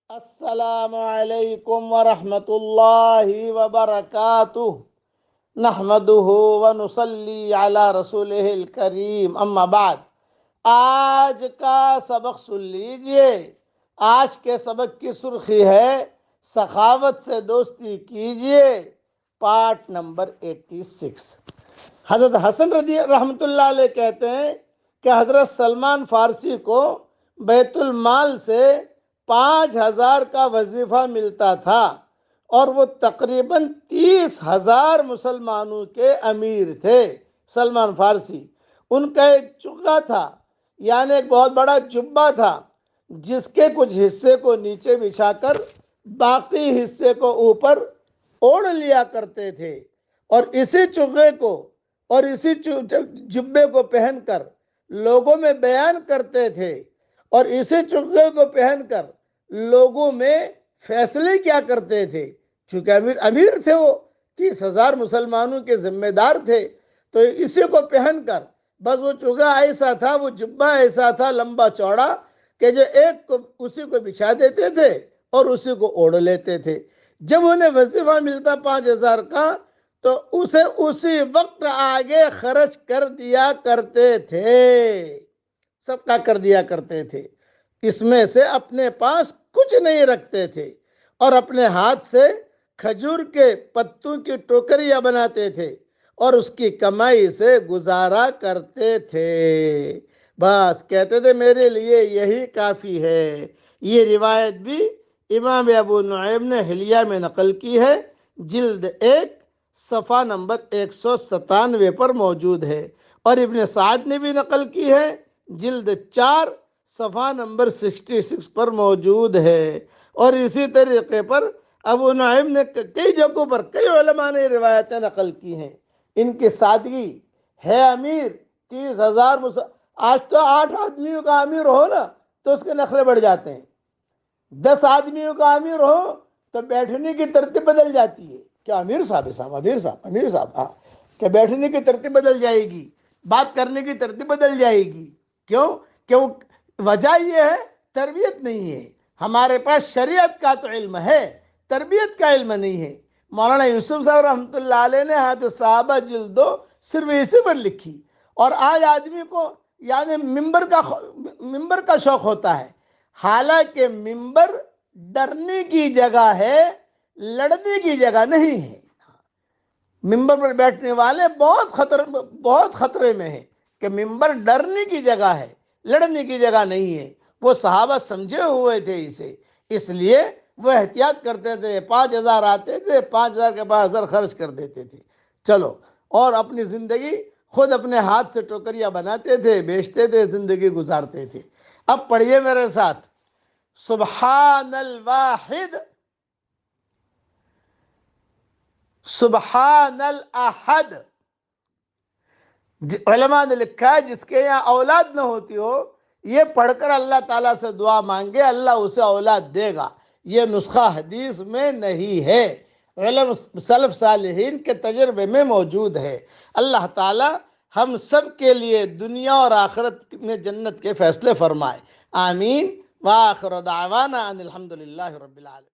السلام علیکم ورحمۃ اللہ وبرکاتہ نحمدہ ونصلی علی رسولہ الکریم اما بعد۔ آج کا سبق سن لیجئے۔ آج کے سبق کی سرخی ہے سخاوت سے دوستی کیجئے، پارٹ نمبر 86۔ حضرت حسن رضی رحمۃ اللہ علیہ کہتے ہیں کہ حضرت سلمان فارسی کو بیت المال سے 5,000 کا وظیفہ ملتا تھا اور وہ تقریباً 30,000 مسلمانوں کے امیر تھے۔ سلمان فارسی، ان کا ایک چگا تھا، یعنی ایک بہت بڑا جبہ تھا جس کے کچھ حصے کو نیچے بچھا کر باقی حصے کو اوپر اوڑھ لیا کرتے تھے، اور اسی چگے کو اور اسی جبے کو پہن کر لوگوں میں بیان کرتے تھے، اور اسی چگے کو پہن کر لوگوں میں فیصلے کیا کرتے تھے۔ چونکہ امیر تھے، وہ 30,000 مسلمانوں کے ذمہ دار تھے، تو اسی کو پہن کر بس وہ چگا ایسا تھا، وہ جبہ ایسا تھا لمبا چوڑا کہ جو ایک کو اسی کو بچھا دیتے تھے اور اسی کو اوڑھ لیتے تھے۔ جب انہیں وظیفہ ملتا 5,000 کا تو اسے اسی وقت آگے خرچ کر دیا کرتے تھے، صدقہ کر دیا کرتے تھے۔ اس میں سے اپنے پاس کچھ نہیں رکھتے تھے، اور اپنے ہاتھ سے کھجور کے پتوں کی ٹوکریاں بناتے تھے اور اس کی کمائی سے گزارا کرتے تھے۔ بس کہتے تھے میرے لیے یہی کافی ہے۔ یہ روایت بھی امام ابو نعیم نے حلیہ میں نقل کی ہے، جلد 1 صفحہ نمبر 197 پر موجود ہے، اور ابن سعد نے بھی نقل کی ہے، جلد 4 صفحہ نمبر 66 پر موجود ہے۔ اور اسی طریقے پر ابو نعیم نے کئی جگہوں پر کئی علماء نے روایتیں نقل کی ہیں۔ ان کی سادگی ہے امیر 30,000 آج تو 8 آدمیوں کا امیر ہو نا تو اس کے نخرے بڑھ جاتے ہیں، 10 آدمیوں کا امیر ہو تو بیٹھنے کی ترتیب بدل جاتی ہے، کیا امیر صاحب امیر صاحب ہاں، کہ بیٹھنے کی ترتیب بدل جائے گی، بات کرنے کی ترتیب بدل جائے گی۔ کیوں؟ وجہ یہ ہے تربیت نہیں ہے۔ ہمارے پاس شریعت کا تو علم ہے، تربیت کا علم نہیں ہے۔ مولانا یوسف صاحب رحمۃ اللہ علیہ نے حیات صحابہ جلد 2 صرف اسی پر لکھی، اور آج آدمی کو یعنی ممبر کا شوق ہوتا ہے، حالانکہ ممبر ڈرنے کی جگہ ہے، لڑنے کی جگہ نہیں ہے۔ ممبر پر بیٹھنے والے بہت خطرے میں ہیں، کہ ممبر ڈرنے کی جگہ ہے، لڑنے کی جگہ نہیں ہے۔ وہ صحابہ سمجھے ہوئے تھے اسے، اس لیے وہ احتیاط کرتے تھے۔ 5,000 آتے تھے، 5,000 کے 5,000 خرچ کر دیتے تھے، چلو، اور اپنی زندگی خود اپنے ہاتھ سے ٹوکریاں بناتے تھے، بیچتے تھے، زندگی گزارتے تھے۔ اب پڑھیے میرے ساتھ، سبحان الواحد سبحان الاحد۔ علماء نے لکھا ہے جس کے یہاں اولاد نہ ہوتی ہو، یہ پڑھ کر اللہ تعالیٰ سے دعا مانگے، اللہ اسے اولاد دے گا۔ یہ نسخہ حدیث میں نہیں ہے، علم سلف صالحین کے تجربے میں موجود ہے۔ اللہ تعالیٰ ہم سب کے لیے دنیا اور آخرت میں جنت کے فیصلے فرمائے، آمین۔ وآخر دعوانا ان الحمدللہ رب العالمین۔